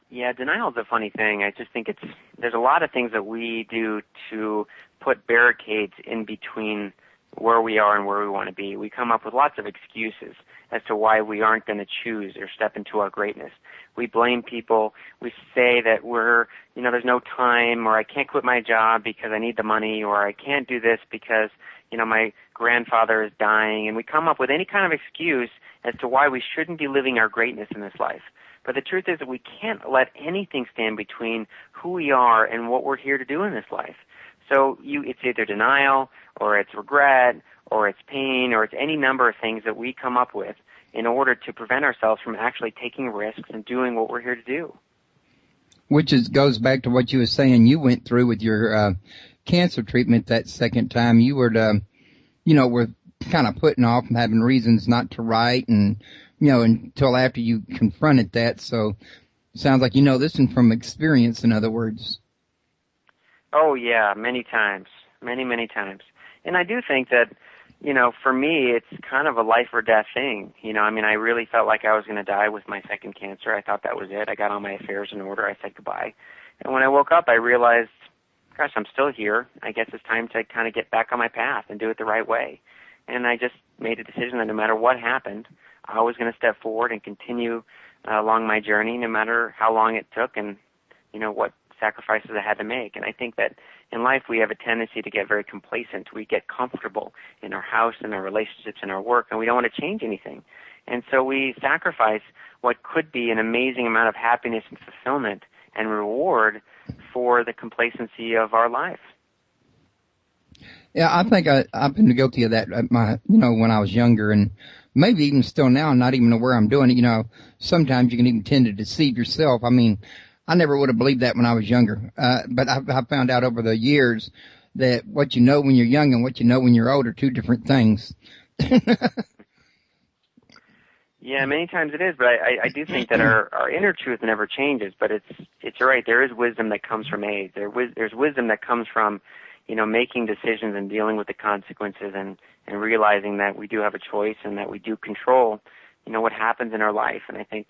Yeah, denial is a funny thing. I just think there's a lot of things that we do to put barricades in between where we are and where we want to be. We come up with lots of excuses as to why we aren't going to choose or step into our greatness. We blame people. We say that there's no time, or I can't quit my job because I need the money, or I can't do this because, my grandfather is dying. And we come up with any kind of excuse as to why we shouldn't be living our greatness in this life. But the truth is that we can't let anything stand between who we are and what we're here to do in this life. So it's either denial, or it's regret, or it's pain, or it's any number of things that we come up with in order to prevent ourselves from actually taking risks and doing what we're here to do. Which goes back to what you were saying you went through with your cancer treatment that second time. You were were kind of putting off and having reasons not to write, and until after you confronted that. So it sounds like this one from experience, in other words. Oh, yeah, many times. Many times. And I do think that, for me, it's kind of a life or death thing. I really felt like I was going to die with my second cancer. I thought that was it. I got all my affairs in order. I said goodbye. And when I woke up, I realized, gosh, I'm still here. I guess it's time to kind of get back on my path and do it the right way. And I just made a decision that no matter what happened, I was going to step forward and continue along my journey, no matter how long it took and, what sacrifices I had to make. And I think that in life we have a tendency to get very complacent. We get comfortable in our house, in our relationships, in our work, and we don't want to change anything. And so we sacrifice what could be an amazing amount of happiness and fulfillment and reward for the complacency of our life. Yeah, I think I've been guilty of that when I was younger, and maybe even still now. I'm not even aware I'm doing it. Sometimes you can even tend to deceive yourself. I never would have believed that when I was younger. But I found out over the years that what you know when you're young and what you know when you're old are two different things. Yeah, many times it is, but I do think that our inner truth never changes. But it's right. There is wisdom that comes from age. There's wisdom that comes from, making decisions and dealing with the consequences and realizing that we do have a choice and that we do control, what happens in our life. And I think,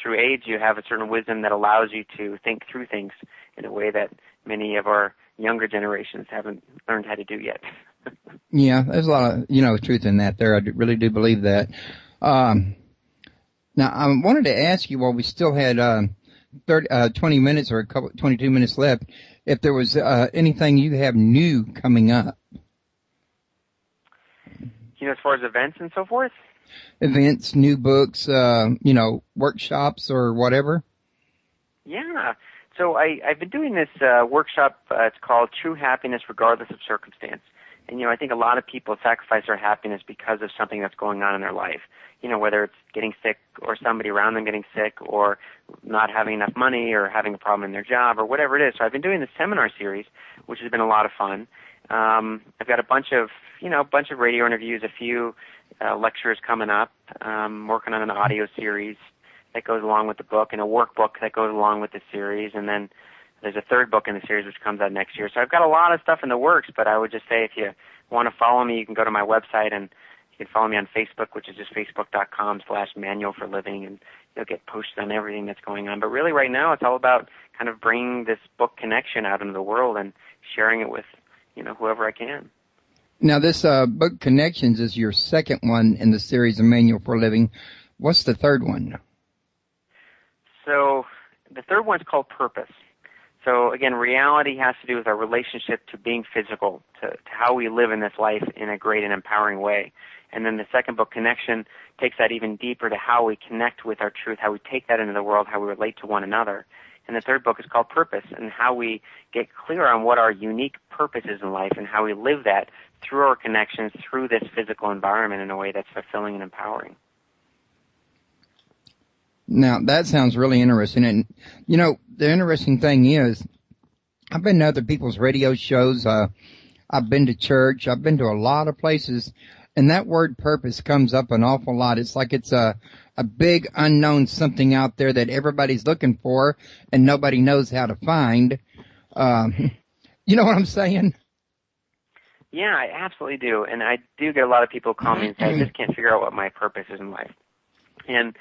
through age, you have a certain wisdom that allows you to think through things in a way that many of our younger generations haven't learned how to do yet. Yeah, there's a lot of, truth in that there. I really do believe that. Now, I wanted to ask you, while we still had 20 minutes or 22 minutes left, if there was anything you have new coming up. As far as events and so forth? Events, new books, workshops or whatever? Yeah. So I've been doing this workshop. It's called True Happiness Regardless of Circumstance. And, I think a lot of people sacrifice their happiness because of something that's going on in their life. Whether it's getting sick or somebody around them getting sick or not having enough money or having a problem in their job or whatever it is. So I've been doing this seminar series, which has been a lot of fun. I've got a bunch of radio interviews, a few lectures coming up. Working on an audio series that goes along with the book and a workbook that goes along with the series. And then there's a third book in the series which comes out next year. So I've got a lot of stuff in the works, but I would just say if you want to follow me, you can go to my website, and you can follow me on Facebook, which is just facebook.com/manual4living, and you'll get posted on everything that's going on. But really right now it's all about kind of bringing this book connection out into the world and sharing it with, whoever I can. Now, this book Connections is your second one in the series of Manual for Living. What's the third one? So the third one's called Purpose. So again, reality has to do with our relationship to being physical, to how we live in this life in a great and empowering way. And then the second book, Connection, takes that even deeper to how we connect with our truth, how we take that into the world, how we relate to one another. And the third book is called Purpose, and how we get clear on what our unique purpose is in life and how we live that through our connections, through this physical environment in a way that's fulfilling and empowering. Now, that sounds really interesting. And, the interesting thing is, I've been to other people's radio shows. I've been to church. I've been to a lot of places. And that word purpose comes up an awful lot. It's like it's a big unknown something out there that everybody's looking for and nobody knows how to find. You know what I'm saying? Yeah, I absolutely do. And I do get a lot of people call me and say, I just can't figure out what my purpose is in life. And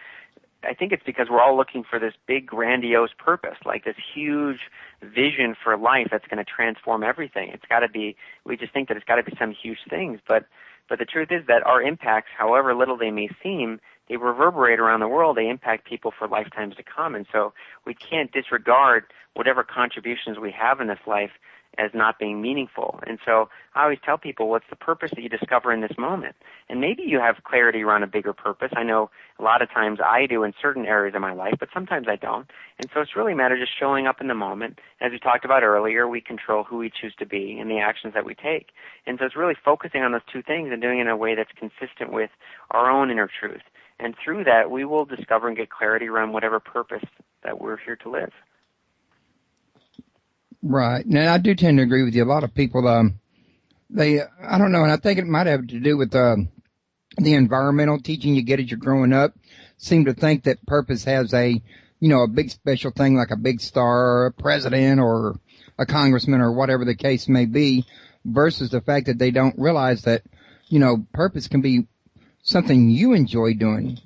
I think it's because we're all looking for this big, grandiose purpose, like this huge vision for life that's going to transform everything. It's got to be, we just think that it's got to be some huge things. But the truth is that our impacts, however little they may seem, they reverberate around the world. They impact people for lifetimes to come. And so we can't disregard whatever contributions we have in this life as not being meaningful. And so I always tell people, what's the purpose that you discover in this moment? And maybe you have clarity around a bigger purpose. I know a lot of times I do in certain areas of my life, but sometimes I don't. And so it's really a matter of just showing up in the moment. As we talked about earlier, we control who we choose to be and the actions that we take. And so it's really focusing on those two things and doing it in a way that's consistent with our own inner truth. And through that, we will discover and get clarity around whatever purpose that we're here to live. Right. Now, I do tend to agree with you. A lot of people, I don't know, and I think it might have to do with the environmental teaching you get as you're growing up, seem to think that purpose has a big special thing like a big star or a president or a congressman or whatever the case may be, versus the fact that they don't realize that, purpose can be something you enjoy doing.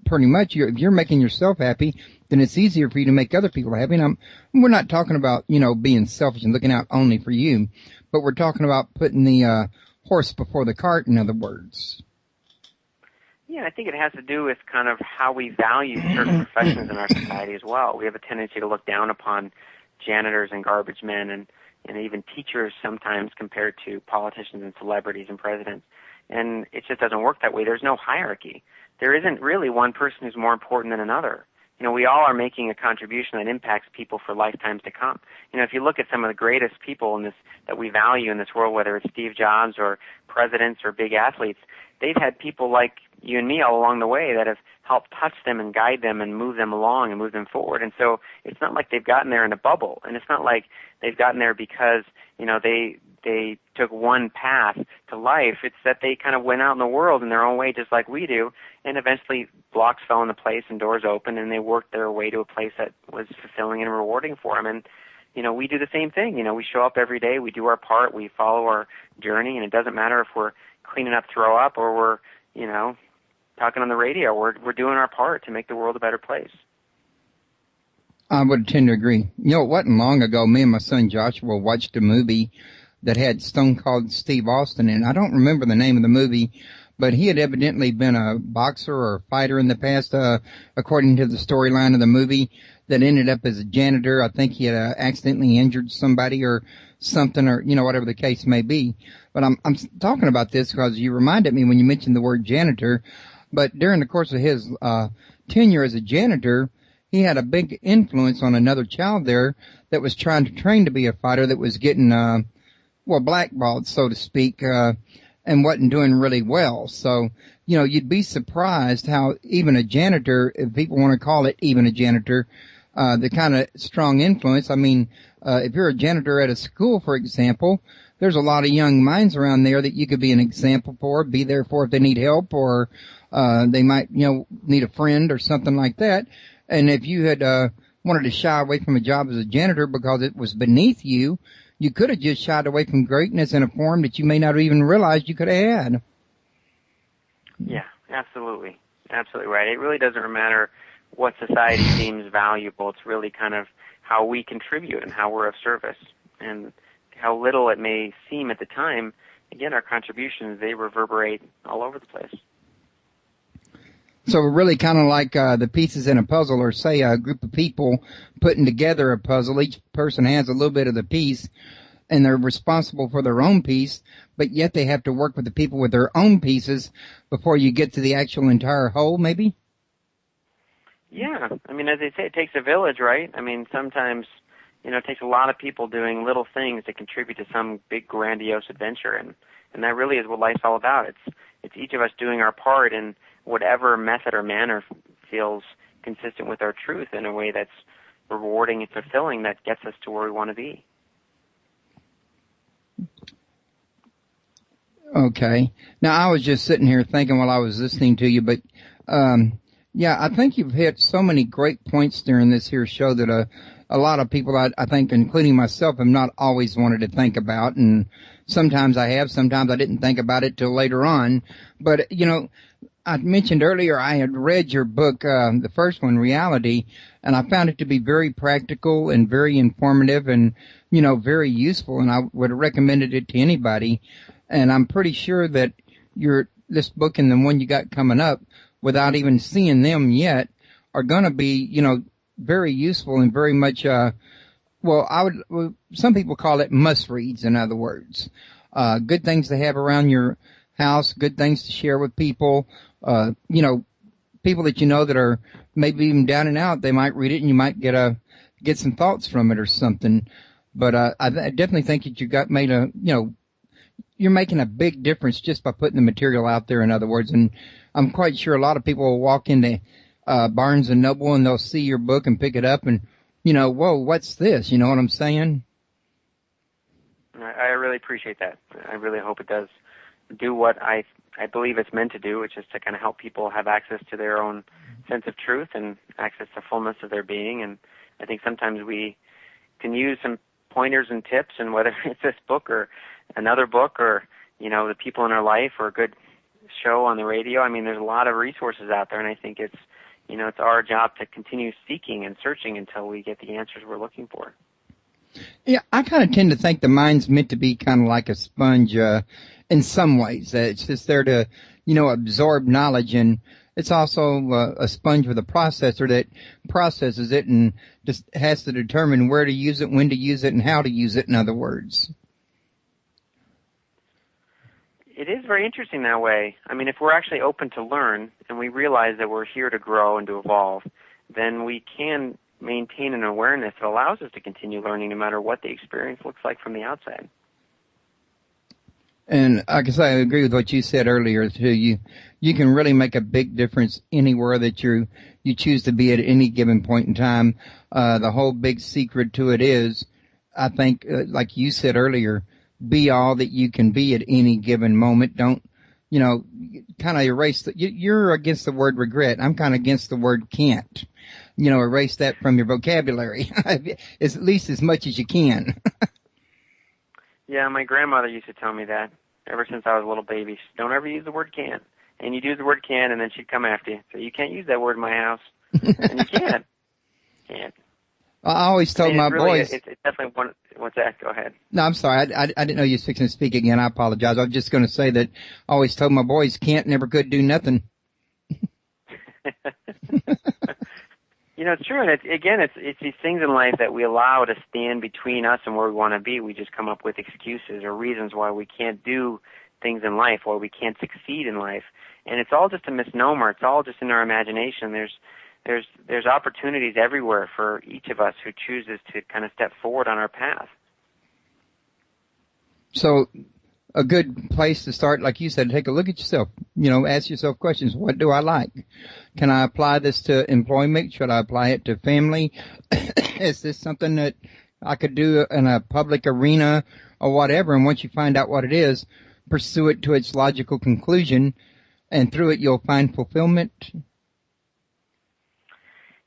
Pretty much, if you're making yourself happy, then it's easier for you to make other people happy. And we're not talking about, being selfish and looking out only for you, but we're talking about putting the horse before the cart, in other words. Yeah, I think it has to do with kind of how we value certain professions in our society as well. We have a tendency to look down upon janitors and garbage men and even teachers sometimes compared to politicians and celebrities and presidents. And it just doesn't work that way. There's no hierarchy. There isn't really one person who's more important than another. We all are making a contribution that impacts people for lifetimes to come. If you look at some of the greatest people in this that we value in this world, whether it's Steve Jobs or presidents or big athletes, they've had people like you and me all along the way that have helped touch them and guide them and move them along and move them forward. And so it's not like they've gotten there in a bubble, and it's not like they've gotten there because they took one path to life. It's that they kind of went out in the world in their own way, just like we do, and eventually blocks fell into place and doors opened, and they worked their way to a place that was fulfilling and rewarding for them. And we do the same thing. We show up every day, we do our part, we follow our journey, and it doesn't matter if we're cleaning up throw up or we're talking on the radio. We're doing our part to make the world a better place. I would tend to agree. It wasn't long ago, me and my son Joshua watched a movie that had Stone Cold Steve Austin in it. I don't remember the name of the movie, but he had evidently been a boxer or a fighter in the past, according to the storyline of the movie, that ended up as a janitor. I think he had accidentally injured somebody or something, or, whatever the case may be. But I'm talking about this because you reminded me when you mentioned the word janitor. But during the course of his tenure as a janitor, he had a big influence on another child there that was trying to train to be a fighter that was getting, blackballed, so to speak, and wasn't doing really well. So, you'd be surprised how even a janitor, if people want to call it even a janitor, the kind of strong influence. I mean, if you're a janitor at a school, for example, there's a lot of young minds around there that you could be an example for, be there for if they need help, or they might, need a friend or something like that. And if you had wanted to shy away from a job as a janitor because it was beneath you, you could have just shied away from greatness in a form that you may not have even realized you could have had. Yeah, absolutely. Absolutely right. It really doesn't matter what society deems valuable. It's really kind of how we contribute and how we're of service. And how little it may seem at the time, again, our contributions, they reverberate all over the place. So we're really kind of like the pieces in a puzzle, or say a group of people putting together a puzzle. Each person has a little bit of the piece, and they're responsible for their own piece, but yet they have to work with the people with their own pieces before you get to the actual entire whole, maybe? Yeah. I mean, as they say, it takes a village, right? I mean, sometimes, you know, it takes a lot of people doing little things to contribute to some big, grandiose adventure, and that really is what life's all about. It's each of us doing our part in whatever method or manner feels consistent with our truth in a way that's rewarding and fulfilling, that gets us to where we want to be. Okay. Now, I was just sitting here thinking while I was listening to you, but, yeah, I think you've hit so many great points during this here show that a lot of people, I think, including myself, have not always wanted to think about. And sometimes I have, sometimes I didn't think about it till later on. But, you know, I mentioned earlier I had read your book, the first one, Reality, and I found it to be very practical and very informative and, you know, very useful, and I would have recommended it to anybody. And I'm pretty sure that this book and the one you got coming up, without even seeing them yet, are going to be, you know, very useful and very much, some people call it must-reads, in other words. Good things to have around your house, good things to share with people, you know, people that you know that are maybe even down and out, they might read it and you might get some thoughts from it or something. But, I definitely think that you're making a big difference just by putting the material out there, in other words. And I'm quite sure a lot of people will walk into Barnes & Noble and they'll see your book and pick it up and, you know, whoa, what's this? You know what I'm saying? I really appreciate that. I really hope it does do what I believe it's meant to do, which is to kind of help people have access to their own sense of truth and access to fullness of their being. And I think sometimes we can use some pointers and tips, and whether it's this book or another book or, you know, the people in our life or a good show on the radio. I mean, there's a lot of resources out there, and I think it's our job to continue seeking and searching until we get the answers we're looking for. Yeah, I kind of tend to think the mind's meant to be kind of like a sponge in some ways. It's just there to, you know, absorb knowledge, and it's also a sponge with a processor that processes it and just has to determine where to use it, when to use it, and how to use it, in other words. It is very interesting that way. I mean, if we're actually open to learn and we realize that we're here to grow and to evolve, then we can maintain an awareness that allows us to continue learning no matter what the experience looks like from the outside. And I guess I agree with what you said earlier too. You can really make a big difference anywhere that you choose to be at any given point in time. The whole big secret to it is, I think, like you said earlier, be all that you can be at any given moment. Don't, you know, kind of erase you're against the word regret. I'm kind of against the word can't. You know, erase that from your vocabulary. It's at least as much as you can. Yeah, my grandmother used to tell me that ever since I was a little baby. She said, don't ever use the word can't. And you'd use the word can, and then she'd come after you. So you can't use that word in my house. And you can't. Can't. I always told my boys. It's definitely one. What's that? Go ahead. No, I'm sorry. I didn't know you was fixing to speak again. I apologize. I was just going to say that I always told my boys can't, never could do nothing. You know, it's true. And it's these things in life that we allow to stand between us and where we want to be. We just come up with excuses or reasons why we can't do things in life, why we can't succeed in life. And it's all just a misnomer. It's all just in our imagination. There's opportunities everywhere for each of us who chooses to kind of step forward on our path. So a good place to start, like you said, take a look at yourself. You know, ask yourself questions. What do I like? Can I apply this to employment? Should I apply it to family? Is this something that I could do in a public arena or whatever? And once you find out what it is, pursue it to its logical conclusion, and through it you'll find fulfillment.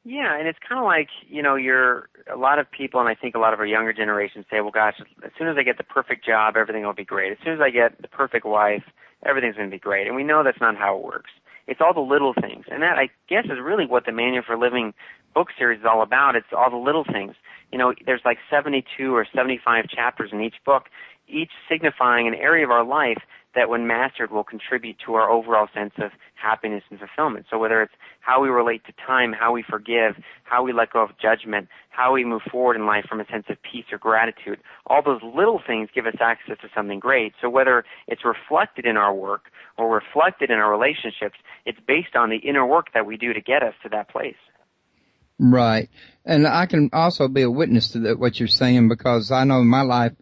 Yeah, and it's kind of like, a lot of people, and I think a lot of our younger generation say, well, gosh, as soon as I get the perfect job, everything will be great. As soon as I get the perfect wife, everything's going to be great. And we know that's not how it works. It's all the little things. And that, I guess, is really what the Manual for Living book series is all about. It's all the little things. There's like 72 or 75 chapters in each book, each signifying an area of our life that when mastered will contribute to our overall sense of happiness and fulfillment. So whether it's how we relate to time, how we forgive, how we let go of judgment, how we move forward in life from a sense of peace or gratitude, all those little things give us access to something great. So whether it's reflected in our work or reflected in our relationships, it's based on the inner work that we do to get us to that place. Right. And I can also be a witness to what you're saying, because I know in my life,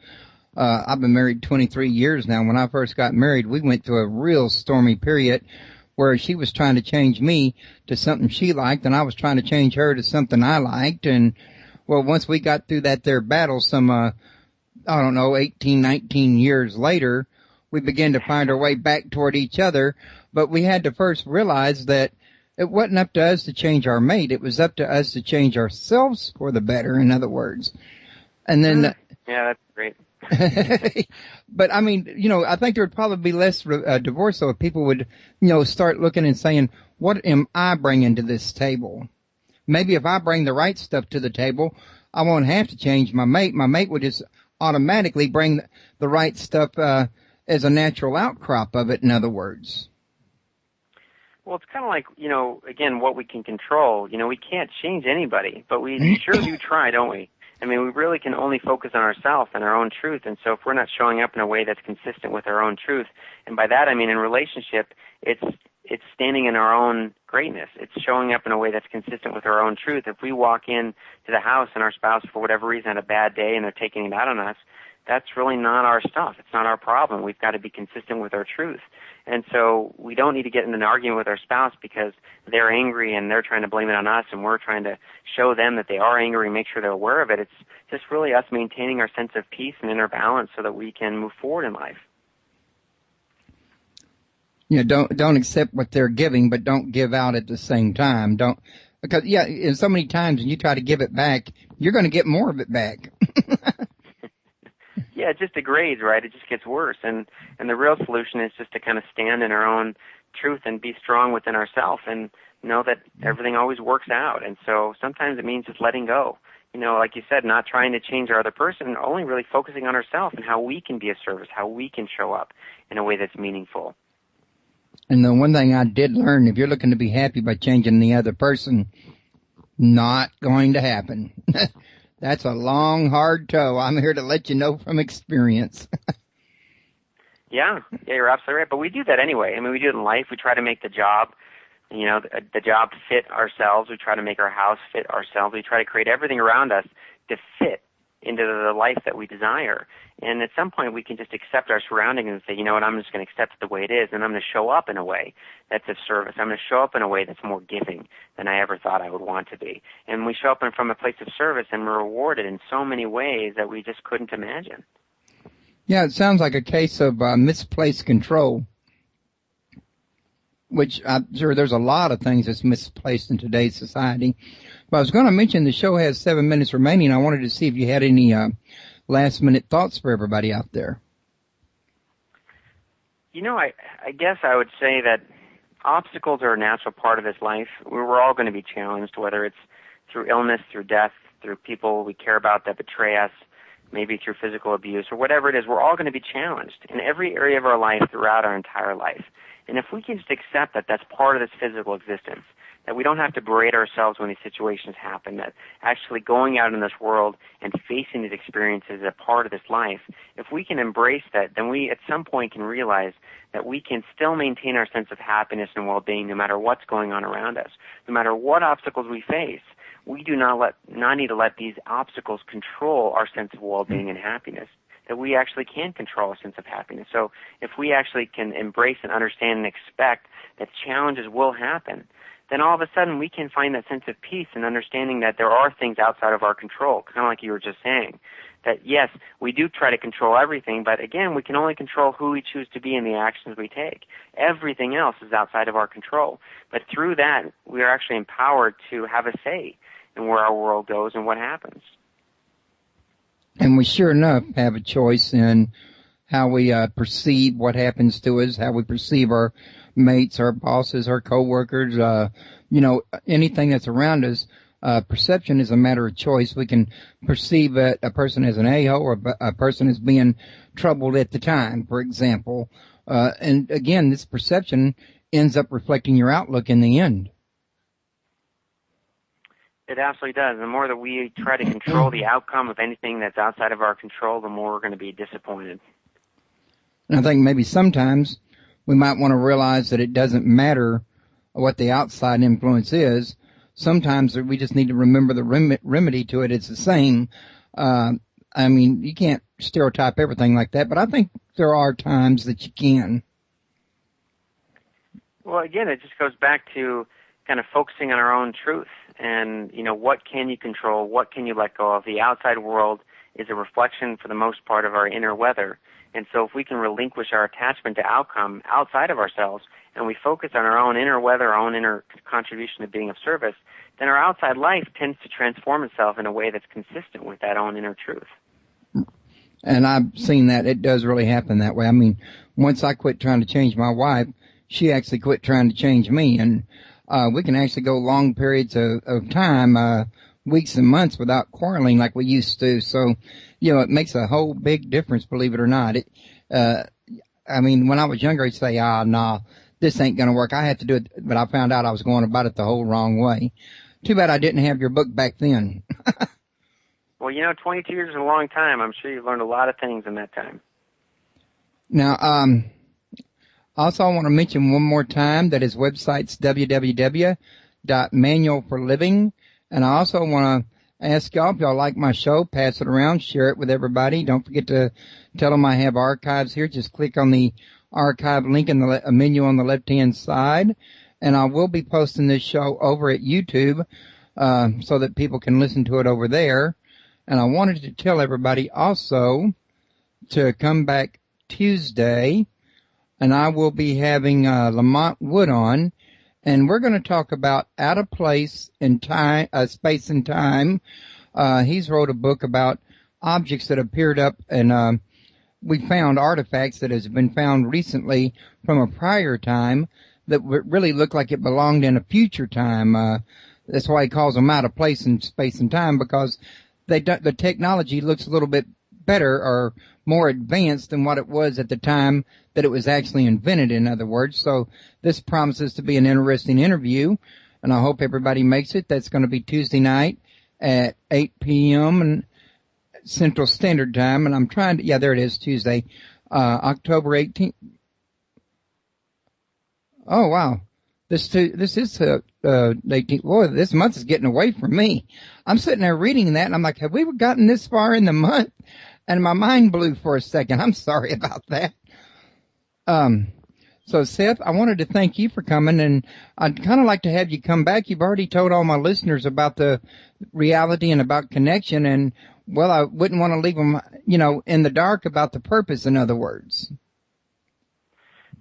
I've been married 23 years now. When I first got married, we went through a real stormy period where she was trying to change me to something she liked, and I was trying to change her to something I liked. And, well, once we got through that there battle, 18, 19 years later, we began to find our way back toward each other. But we had to first realize that it wasn't up to us to change our mate. It was up to us to change ourselves for the better, in other words. And then... Yeah, that's great. But I mean, I think there would probably be less divorce, though, if people would, start looking and saying, what am I bringing to this table? Maybe if I bring the right stuff to the table, I won't have to change my mate. My mate would just automatically bring the right stuff as a natural outcrop of it, in other words. Well, it's kind of like, again, what we can control. We can't change anybody, but we sure do try, don't we? I mean, we really can only focus on ourselves and our own truth. And so if we're not showing up in a way that's consistent with our own truth, and by that I mean in relationship, it's standing in our own greatness. It's showing up in a way that's consistent with our own truth. If we walk in to the house and our spouse, for whatever reason, had a bad day and they're taking it out on us, that's really not our stuff. It's not our problem. We've got to be consistent with our truth. And so we don't need to get in an argument with our spouse because they're angry and they're trying to blame it on us, and we're trying to show them that they are angry and make sure they're aware of it. It's just really us maintaining our sense of peace and inner balance so that we can move forward in life. Don't accept what they're giving, but don't give out at the same time. Because so many times when you try to give it back, you're going to get more of it back. Yeah, it just degrades, right? It just gets worse. And the real solution is just to kind of stand in our own truth and be strong within ourselves and know that everything always works out. And so sometimes it means just letting go. Like you said, not trying to change our other person, only really focusing on ourselves and how we can be of service, how we can show up in a way that's meaningful. And the one thing I did learn, if you're looking to be happy by changing the other person, not going to happen. That's a long, hard tow. I'm here to let you know from experience. Yeah, you're absolutely right. But we do that anyway. I mean, we do it in life. We try to make the job, the job fit ourselves. We try to make our house fit ourselves. We try to create everything around us to fit into the life that we desire. And at some point, we can just accept our surroundings and say, you know what, I'm just going to accept it the way it is, and I'm going to show up in a way that's of service. I'm going to show up in a way that's more giving than I ever thought I would want to be. And we show up from a place of service, and we're rewarded in so many ways that we just couldn't imagine. Yeah, it sounds like a case of misplaced control, which I'm sure there's a lot of things that's misplaced in today's society. But I was going to mention the show has 7 minutes remaining. I wanted to see if you had any last-minute thoughts for everybody out there. I guess I would say that obstacles are a natural part of this life. We're all going to be challenged, whether it's through illness, through death, through people we care about that betray us, maybe through physical abuse, or whatever it is. We're all going to be challenged in every area of our life throughout our entire life. And if we can just accept that that's part of this physical existence, that we don't have to berate ourselves when these situations happen, that actually going out in this world and facing these experiences is a part of this life, if we can embrace that, then we at some point can realize that we can still maintain our sense of happiness and well-being no matter what's going on around us. No matter what obstacles we face, we do not need to let these obstacles control our sense of well-being and happiness, that we actually can control a sense of happiness. So if we actually can embrace and understand and expect that challenges will happen, then all of a sudden we can find that sense of peace and understanding that there are things outside of our control, kind of like you were just saying, that yes, we do try to control everything, but again, we can only control who we choose to be and the actions we take. Everything else is outside of our control. But through that, we are actually empowered to have a say in where our world goes and what happens. And we sure enough have a choice in how we perceive what happens to us, how we perceive our mates, our bosses, our coworkers, anything that's around us. Perception is a matter of choice. We can perceive a person as an a-hole or a person as being troubled at the time, for example. And again, this perception ends up reflecting your outlook in the end. It absolutely does. The more that we try to control the outcome of anything that's outside of our control, the more we're going to be disappointed. And I think maybe sometimes we might want to realize that it doesn't matter what the outside influence is. Sometimes we just need to remember the remedy to it. It's the same. You can't stereotype everything like that, but I think there are times that you can. Well, again, it just goes back to kind of focusing on our own truth and, what can you control? What can you let go of? The outside world is a reflection, for the most part, of our inner weather. And so if we can relinquish our attachment to outcome outside of ourselves and we focus on our own inner weather, our own inner contribution to being of service, then our outside life tends to transform itself in a way that's consistent with that own inner truth. And I've seen that. It does really happen that way. I mean, once I quit trying to change my wife, she actually quit trying to change me. And we can actually go long periods of time, weeks and months without quarreling like we used to. So, it makes a whole big difference, believe it or not. When I was younger, I'd say, nah, this ain't going to work. I had to do it, but I found out I was going about it the whole wrong way. Too bad I didn't have your book back then. Well, 22 years is a long time. I'm sure you've learned a lot of things in that time. Now, also I want to mention one more time that his website's www.manualforliving. And I also want to ask y'all, if y'all like my show, pass it around, share it with everybody. Don't forget to tell them I have archives here. Just click on the archive link in the menu on the left-hand side. And I will be posting this show over at YouTube so that people can listen to it over there. And I wanted to tell everybody also to come back Tuesday, and I will be having Lamont Wood on, and we're going to talk about out of place in time, space and time. He's wrote a book about objects that appeared up, and we found artifacts that has been found recently from a prior time that really looked like it belonged in a future time. That's why he calls them out of place in space and time, because the technology looks a little bit better or more advanced than what it was at the time that it was actually invented, in other words. So this promises to be an interesting interview, and I hope everybody makes it. That's going to be Tuesday night at 8 p.m. and Central Standard Time, and I'm trying to, there it is, Tuesday, October 18th. Oh, wow. This is 18th. Boy, this month is getting away from me. I'm sitting there reading that, and I'm like, have we gotten this far in the month? And my mind blew for a second. I'm sorry about that. So, Seth, I wanted to thank you for coming, and I'd kind of like to have you come back. You've already told all my listeners about the reality and about connection, and, well, I wouldn't want to leave them, in the dark about the purpose, in other words.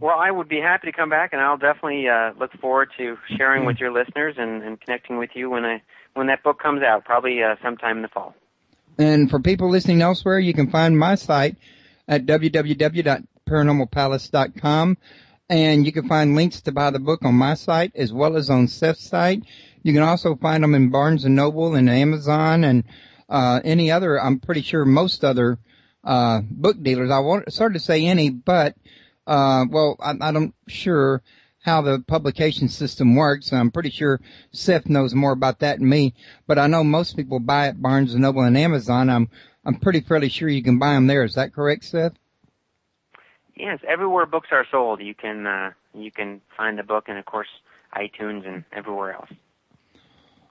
Well, I would be happy to come back, and I'll definitely look forward to sharing with your listeners and connecting with you when that book comes out, probably sometime in the fall. And for people listening elsewhere, you can find my site at www.paranormalpalace.com, and you can find links to buy the book on my site as well as on Seth's site. You can also find them in Barnes & Noble and Amazon and any other, I'm pretty sure most other book dealers. Sorry to say any, but I'm not sure how the publication system works. I'm pretty sure Seth knows more about that than me, but I know most people buy at Barnes & Noble and Amazon. I'm fairly sure you can buy them there. Is that correct, Seth? Yes, everywhere books are sold, you can find the book, and of course iTunes and everywhere else.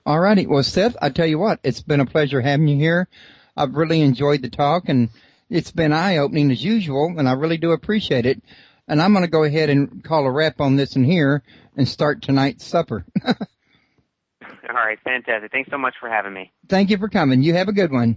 All righty. Well, Seth, I tell you what, it's been a pleasure having you here. I've really enjoyed the talk, and it's been eye-opening as usual, and I really do appreciate it. And I'm going to go ahead and call a wrap on this in here and start tonight's supper. All right, fantastic. Thanks so much for having me. Thank you for coming. You have a good one.